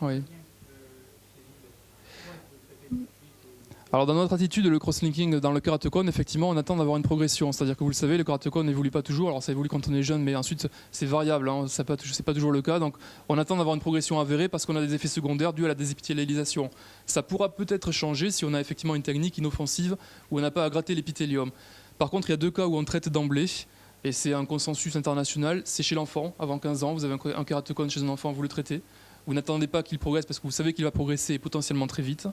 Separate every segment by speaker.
Speaker 1: Oui. Alors dans notre attitude, le crosslinking dans le kératocone, effectivement, on attend d'avoir une progression. C'est-à-dire que vous le savez, le kératocone n'évolue pas toujours. Alors ça évolue quand on est jeune, mais ensuite c'est variable. Hein. C'est pas toujours le cas. Donc on attend d'avoir une progression avérée parce qu'on a des effets secondaires dus à la désépithélialisation. Ça pourra peut-être changer si on a effectivement une technique inoffensive où on n'a pas à gratter l'épithélium. Par contre, il y a deux cas où on traite d'emblée. Et c'est un consensus international. C'est chez l'enfant, avant 15 ans. Vous avez un kératocone chez un enfant, vous le traitez. Vous n'attendez pas qu'il progresse parce que vous savez qu'il va progresser potentiellement très vite.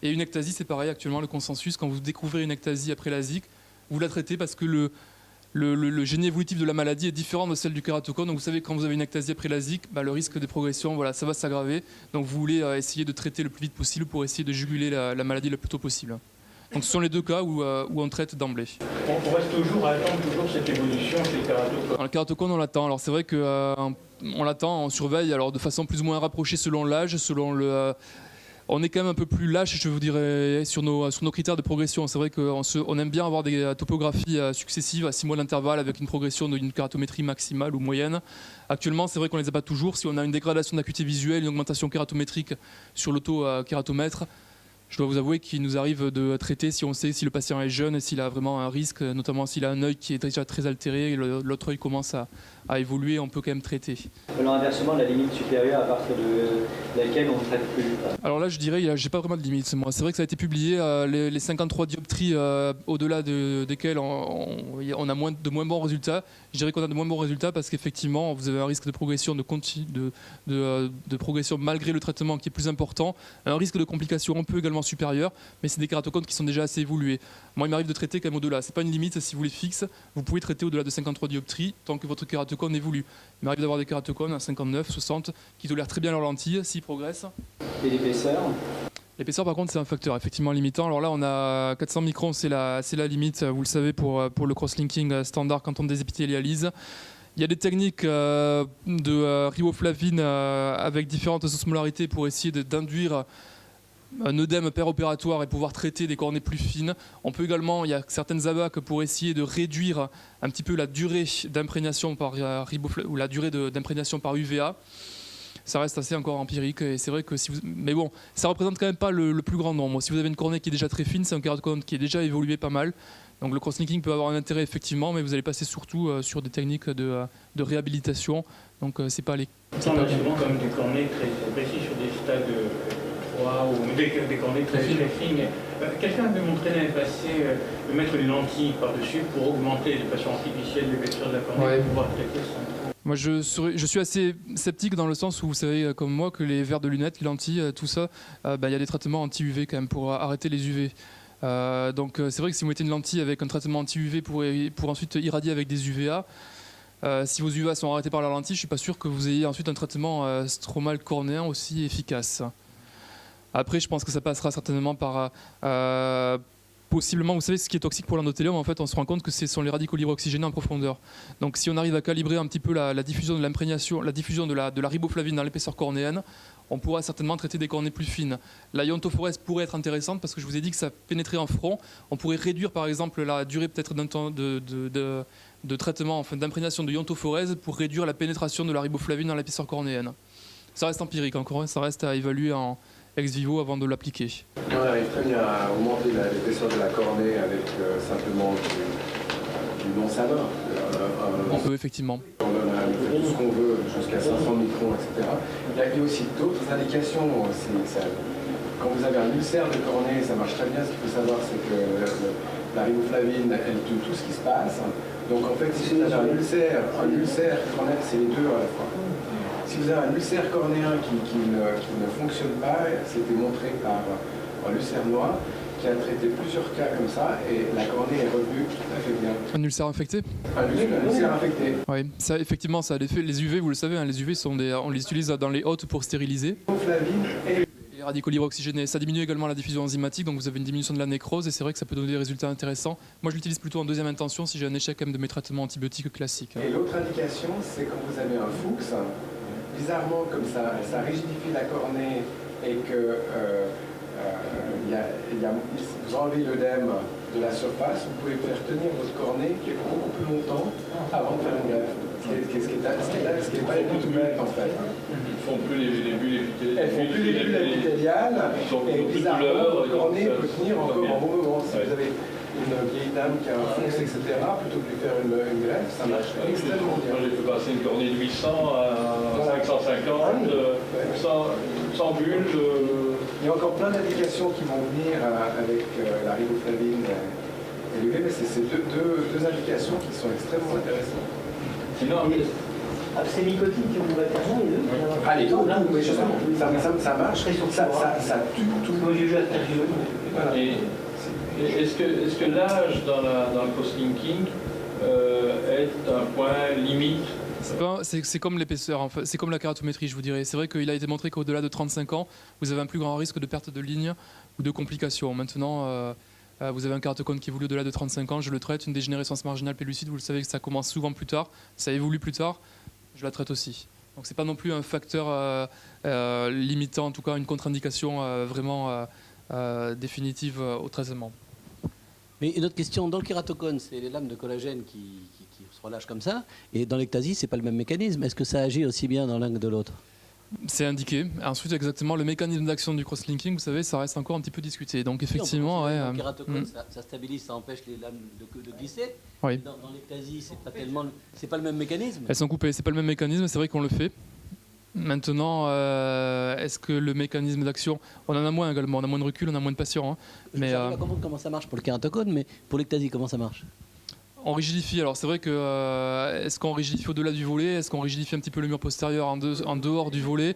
Speaker 1: Et une ectasie, c'est pareil, actuellement, le consensus, quand vous découvrez une ectasie après la ZIC, vous la traitez parce que le génie évolutif de la maladie est différent de celle du kératocone. Donc vous savez, quand vous avez une ectasie après la ZIC, le risque de progression, voilà, ça va s'aggraver. Donc vous voulez essayer de traiter le plus vite possible pour essayer de juguler la maladie le plus tôt possible. Donc ce sont les deux cas où on traite d'emblée.
Speaker 2: On reste toujours à attendre cette évolution chez le kératocone.
Speaker 1: Le kératocone, on l'attend. Alors c'est vrai qu'on l'attend, on surveille alors de façon plus ou moins rapprochée selon l'âge, selon le... On est quand même un peu plus lâche, je vous dirais, sur nos critères de progression. C'est vrai qu'on aime bien avoir des topographies successives à 6 mois d'intervalle avec une progression d'une kératométrie maximale ou moyenne. Actuellement, c'est vrai qu'on ne les a pas toujours. Si on a une dégradation d'acuité visuelle, une augmentation kératométrique sur l'auto-kératomètre, je dois vous avouer qu'il nous arrive de traiter si on sait si le patient est jeune et s'il a vraiment un risque, notamment s'il a un œil qui est déjà très altéré et l'autre œil commence à évoluer, on peut quand même traiter.
Speaker 3: Alors inversement, la limite supérieure à partir de laquelle on ne traite plus.
Speaker 1: Alors là, je dirais, j'ai pas vraiment de limite. Moi, c'est vrai que ça a été publié les 53 dioptries au-delà desquelles on a de moins bons résultats. Je dirais qu'on a de moins bons résultats parce qu'effectivement, vous avez un risque de progression de progression malgré le traitement qui est plus important, un risque de complication un peu également supérieur, mais c'est des kératocones qui sont déjà assez évolués. Moi, il m'arrive de traiter quand même au-delà. C'est pas une limite. Si vous les fixez, vous pouvez traiter au-delà de 53 dioptries tant que votre kératocone évolue. Il m'arrive d'avoir des kératocones à 59, 60 qui tolèrent très bien leurs lentilles s'ils progressent.
Speaker 3: Et l'épaisseur?
Speaker 1: L'épaisseur, par contre, c'est un facteur effectivement limitant. Alors là, on a 400 microns, c'est la limite, vous le savez, pour le crosslinking standard quand on désépithélialise. Il y a des techniques de riboflavine avec différentes osmolarités pour essayer d'induire un œdème péropératoire et pouvoir traiter des cornées plus fines. On peut également, il y a certaines ABAC pour essayer de réduire un petit peu la durée d'imprégnation par ou la durée d'imprégnation par UVA. Ça reste assez encore empirique et c'est vrai que mais bon, ça représente quand même pas le plus grand nombre. Si vous avez une cornée qui est déjà très fine, c'est un kératocone qui est déjà évolué pas mal. Donc le crosslinking peut avoir un intérêt effectivement, mais vous allez passer surtout sur des techniques de réhabilitation. Donc c'est pas les.
Speaker 2: On a souvent quand même des cornées très précis sur des stades 3 ou des cornées très fines. Quelqu'un avait montré l'année passée de mettre une lentille par-dessus pour augmenter de façon artificielle l'épaisseur de la cornée pour pouvoir traiter ça.
Speaker 1: Moi, je suis assez sceptique dans le sens où vous savez, comme moi, que les verres de lunettes, les lentilles, tout ça, il y a des traitements anti-UV quand même pour arrêter les UV. Donc c'est vrai que si vous mettez une lentille avec un traitement anti-UV pour ensuite irradier avec des UVA, si vos UVA sont arrêtés par la lentille, je ne suis pas sûr que vous ayez ensuite un traitement stromal cornéen aussi efficace. Après, je pense que ça passera certainement par... possiblement, vous savez, ce qui est toxique pour l'endothélium, en fait, on se rend compte que ce sont les radicaux libres oxygénés en profondeur. Donc si on arrive à calibrer un petit peu la diffusion de l'imprégnation, la diffusion de la riboflavine dans l'épaisseur cornéenne, on pourra certainement traiter des cornées plus fines. La iontophorèse pourrait être intéressante parce que je vous ai dit que ça pénétrait en front. On pourrait réduire par exemple la durée peut-être d'un temps de traitement, enfin d'imprégnation de iontophorèse pour réduire la pénétration de la riboflavine dans l'épaisseur cornéenne. Ça reste empirique encore, ça reste à évaluer en ex vivo avant de l'appliquer.
Speaker 4: On arrive très bien à augmenter l'épaisseur de la cornée avec simplement du non-saveur.
Speaker 1: On peut effectivement.
Speaker 4: On a fait tout ce qu'on veut jusqu'à 500 microns, etc. Il y a aussi d'autres indications. Quand vous avez un ulcère de cornée, ça marche très bien. Ce qu'il faut savoir, c'est que la riboflavine, elle tue tout ce qui se passe. Donc en fait, si vous avez un ulcère cornéen, c'est les deux à la fois. Si vous avez un ulcère cornéen qui ne fonctionne pas, c'était montré par un ulcère noir qui a traité plusieurs cas comme ça et la cornée est revenue tout à fait bien.
Speaker 1: Un ulcère infecté ?
Speaker 4: Un ulcère infecté.
Speaker 1: Oui, ça effectivement, ça a l'effet. Les UV, vous le savez, les UV on les utilise dans les hôtes pour stériliser. Les radicaux libres oxygénés, ça diminue également la diffusion enzymatique, donc vous avez une diminution de la nécrose et c'est vrai que ça peut donner des résultats intéressants. Moi, je l'utilise plutôt en deuxième intention si j'ai un échec de mes traitements antibiotiques classiques.
Speaker 4: Et l'autre indication, c'est quand vous avez un Fuchs, bizarrement comme ça rigidifie la cornée et que vous enlevez l'œdème de la surface, vous pouvez faire tenir votre cornée beaucoup plus longtemps avant de faire une greffe. Ce qui est pas du tout bête en fait.
Speaker 5: Ils ne font plus les bulles épithéliales.
Speaker 4: Elles font plus les bulles épithéliales et bizarrement, le cornet peut tenir encore en bon moment. Si vous avez une vieille dame qui a un fonce, etc., plutôt que de lui faire une greffe, ça marche extrêmement bien.
Speaker 5: Moi j'ai fait passer une cornée de 800 à 550, sans bulles.
Speaker 4: Il y a encore plein d'indications qui vont venir avec la riboflavine élevée, mais c'est deux indications qui sont extrêmement intéressantes.
Speaker 5: Sinon,
Speaker 3: C'est nicotine que vous bâtissez les deux.
Speaker 4: Allez, tout, mais justement, ça marche, ça tue tout.
Speaker 3: Moi j'ai joué à
Speaker 4: Voilà.
Speaker 5: Et est-ce que l'âge dans le crosslinking est un point limite?
Speaker 1: C'est comme l'épaisseur, en fait. C'est comme la kératométrie, je vous dirais. C'est vrai qu'il a été montré qu'au-delà de 35 ans, vous avez un plus grand risque de perte de ligne ou de complications. Maintenant, vous avez un kératocone qui évolue au-delà de 35 ans, je le traite. Une dégénérescence marginale pellucide, vous le savez que ça commence souvent plus tard, ça évolue plus tard, je la traite aussi. Donc c'est pas non plus un facteur limitant, en tout cas une contre-indication vraiment définitive au traitement.
Speaker 6: Mais une autre question, dans le kératocone, c'est les lames de collagène qui se relâchent comme ça, et dans l'ectasie, c'est pas le même mécanisme. Est-ce que ça agit aussi bien dans l'un que de l'autre?
Speaker 1: C'est indiqué. Ensuite, exactement, le mécanisme d'action du cross-linking, vous savez, ça reste encore un petit peu discuté. Donc effectivement,
Speaker 6: oui, dans le kératocone, ça stabilise, ça empêche les lames de glisser.
Speaker 1: Oui.
Speaker 6: Dans l'ectasie, c'est pas le même mécanisme.
Speaker 1: Elles sont coupées, c'est pas le même mécanisme, c'est vrai qu'on le fait. Maintenant, est-ce que le mécanisme d'action, on en a moins également, on a moins de recul, on a moins de patients. Hein, mais
Speaker 6: Je ne sais pas comment ça marche pour le kératocone, mais pour l'ectasie, comment ça marche?
Speaker 1: on rigidifie. Alors c'est vrai que est-ce qu'on rigidifie au-delà du volet? Est-ce qu'on rigidifie un petit peu le mur postérieur en dehors du volet?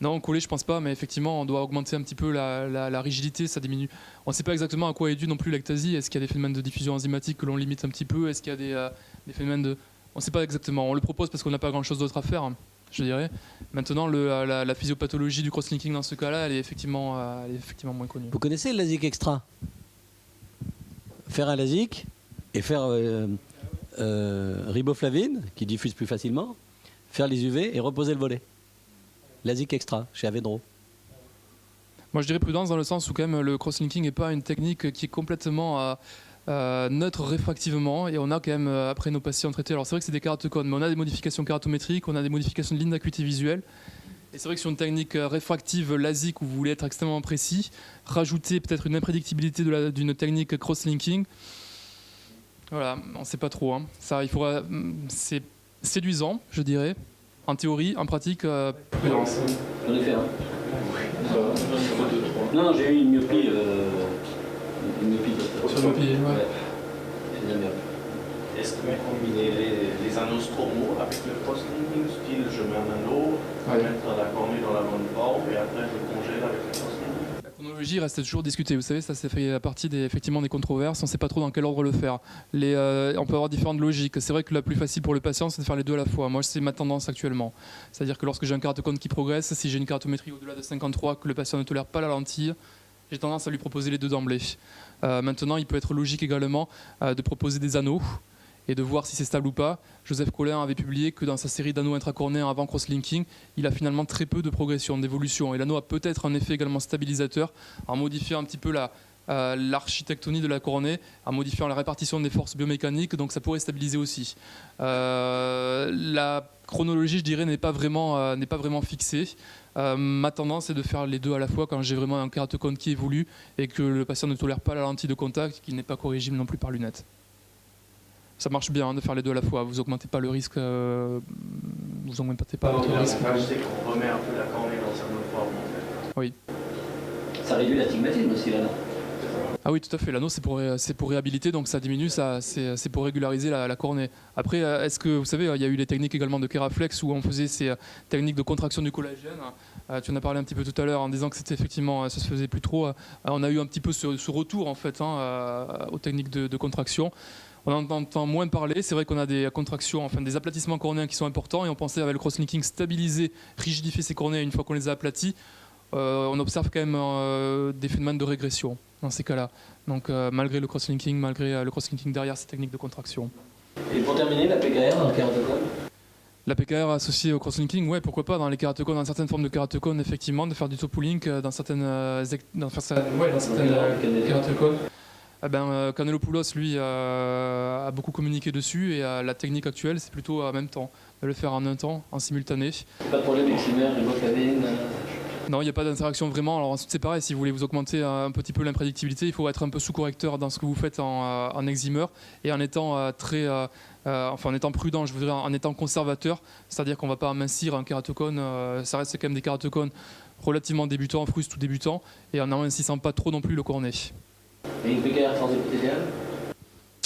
Speaker 1: Non, collé, je pense pas, mais effectivement, on doit augmenter un petit peu la rigidité, ça diminue. On ne sait pas exactement à quoi est dû non plus l'ectasie. Est-ce qu'il y a des phénomènes de diffusion enzymatique que l'on limite un petit peu? Est-ce qu'il y a des phénomènes de... On ne sait pas exactement. On le propose parce qu'on n'a pas grand-chose d'autre à faire, hein, je dirais. Maintenant, la physiopathologie du cross-linking dans ce cas-là, elle est effectivement moins connue.
Speaker 6: Vous connaissez le LASIK extra? Faire un LASIK et faire riboflavine, qui diffuse plus facilement, faire les UV et reposer le volet. LASIK extra, chez Avedro.
Speaker 1: Moi, je dirais prudence dans le sens où quand même le cross-linking n'est pas une technique qui est complètement neutre réfractivement, et on a quand même après nos patients traités. Alors c'est vrai que c'est des kératocones, mais on a des modifications kératométriques, on a des modifications de ligne d'acuité visuelle. Et c'est vrai que sur une technique réfractive LASIK où vous voulez être extrêmement précis, rajouter peut-être une imprédictibilité d'une technique cross-linking, voilà, on ne sait pas trop. Hein. Ça, c'est séduisant, je dirais. En théorie, en pratique, prudence.
Speaker 3: J'en ai fait un. Non, j'ai eu une myopie.
Speaker 1: Sur le pied, ouais.
Speaker 3: J'aime bien.
Speaker 7: Est-ce que vous combinez les anneaux stromaux avec le cross-linking, style je mets un anneau, je mets la cornue dans la bonne forme et après je congèle avec le cross-linking?
Speaker 1: La chronologie reste toujours discutée. Vous savez, ça c'est fait partie effectivement des controverses. On ne sait pas trop dans quel ordre le faire. On peut avoir différentes logiques. C'est vrai que la plus facile pour le patient, c'est de faire les deux à la fois. Moi, c'est ma tendance actuellement. C'est-à-dire que lorsque j'ai un kératocone qui progresse, si j'ai une kératométrie au-delà de 53, que le patient ne tolère pas la lentille, j'ai tendance à lui proposer les deux d'emblée. Maintenant, il peut être logique également de proposer des anneaux et de voir si c'est stable ou pas. Joseph Collin avait publié que dans sa série d'anneaux intracornéens avant cross-linking, il a finalement très peu de progression, d'évolution. Et l'anneau a peut-être un effet également stabilisateur en modifiant un petit peu l'architectonie de la cornée, en modifiant la répartition des forces biomécaniques, donc ça pourrait stabiliser aussi. La chronologie, je dirais, n'est pas vraiment fixée. Ma tendance est de faire les deux à la fois quand j'ai vraiment un kératocone qui évolue et que le patient ne tolère pas la lentille de contact, qui n'est pas corrigible non plus par lunette. Ça marche bien de faire les deux à la fois. Vous augmentez pas le risque, vous augmentez pas votre risque.
Speaker 7: C'est qu'on remet un peu la cornée dans sa bonne forme. En fait.
Speaker 1: Oui.
Speaker 3: Ça réduit l'astigmatisme aussi, là, non?
Speaker 1: Ah oui, tout à fait. L'anneau, c'est pour réhabiliter, donc ça diminue, c'est pour régulariser la cornée. Après, est-ce que, vous savez, il y a eu les techniques également de Kéraflex où on faisait ces techniques de contraction du collagène. Tu en as parlé un petit peu tout à l'heure en disant que c'était effectivement, ça se faisait plus trop. On a eu un petit peu ce retour, en fait, aux techniques de contraction. On en entend moins parler. C'est vrai qu'on a des contractions, enfin des aplatissements cornéens qui sont importants, et on pensait avec le cross-linking stabiliser, rigidifier ces cornées une fois qu'on les a aplatis. On observe quand même des phénomènes de régression dans ces cas-là. Donc malgré le cross-linking, derrière ces techniques de contraction.
Speaker 3: Et pour terminer, la PKR dans le kératocone?
Speaker 1: La PKR associée au cross-linking, ouais, pourquoi pas, dans les kératocones, dans certaines formes de kératocones, effectivement, de faire du top-pooling dans certaines kératocones. Canelopoulos, lui, a beaucoup communiqué dessus, et la technique actuelle, c'est plutôt en même temps, de le faire en un temps, en simultané.
Speaker 6: Pas de problème excimer, riboflavine.
Speaker 1: Non, il n'y a pas d'interaction vraiment. Alors ensuite, c'est pareil, si vous voulez vous augmenter un petit peu l'imprédictibilité, il faut être un peu sous-correcteur dans ce que vous faites en eximeur, et en étant en étant prudent, je voudrais, en étant conservateur, c'est-à-dire qu'on ne va pas amincir un kératocone, ça reste quand même des kératocones relativement débutants, frustes ou débutants, et en n'amincissant pas trop non plus le cornet.
Speaker 6: Et une PKR sans épithélial?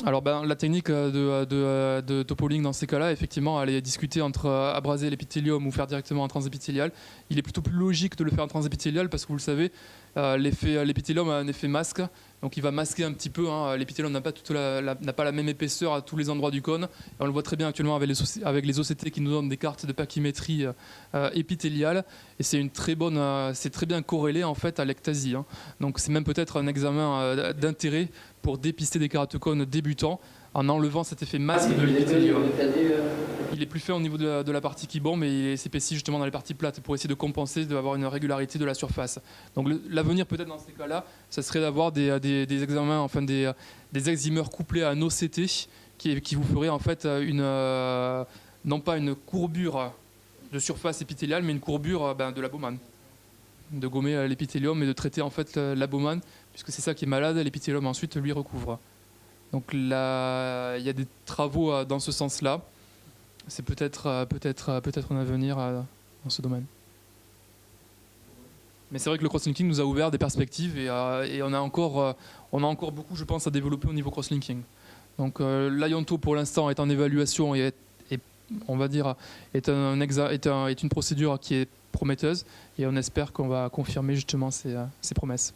Speaker 1: Alors la technique de Topoling dans ces cas-là, effectivement, elle est discutée entre abraser l'épithélium ou faire directement un transépithélial. Il est plutôt plus logique de le faire en transépithélial parce que vous le savez, l'épithélium a un effet masque, donc il va masquer un petit peu. L'épithélium n'a pas la même épaisseur à tous les endroits du cône. Et on le voit très bien actuellement avec les OCT qui nous donnent des cartes de pachymétrie épithéliale. Et c'est très bien corrélé en fait à l'ectasie. Donc c'est même peut-être un examen d'intérêt pour dépister des kératocones débutants en enlevant cet effet masque de l'épithélium. Il est plus fait au niveau de la partie qui bombe, mais il s'épaissit justement dans les parties plates pour essayer de compenser, d'avoir une régularité de la surface. Donc l'avenir peut-être dans ces cas-là, ça serait d'avoir des examens, enfin des eximeurs couplés à un OCT qui vous ferait en fait non pas une courbure de surface épithéliale, mais une courbure de l'abomane. De gommer l'épithélium et de traiter en fait l'abomane, puisque c'est ça qui est malade, l'épithélium ensuite lui recouvre. Donc là, il y a des travaux dans ce sens-là. C'est peut-être un avenir dans ce domaine. Mais c'est vrai que le crosslinking nous a ouvert des perspectives et on a encore beaucoup, je pense, à développer au niveau crosslinking. Donc l'Ionto pour l'instant est en évaluation et on va dire est une procédure qui est prometteuse et on espère qu'on va confirmer justement ces promesses.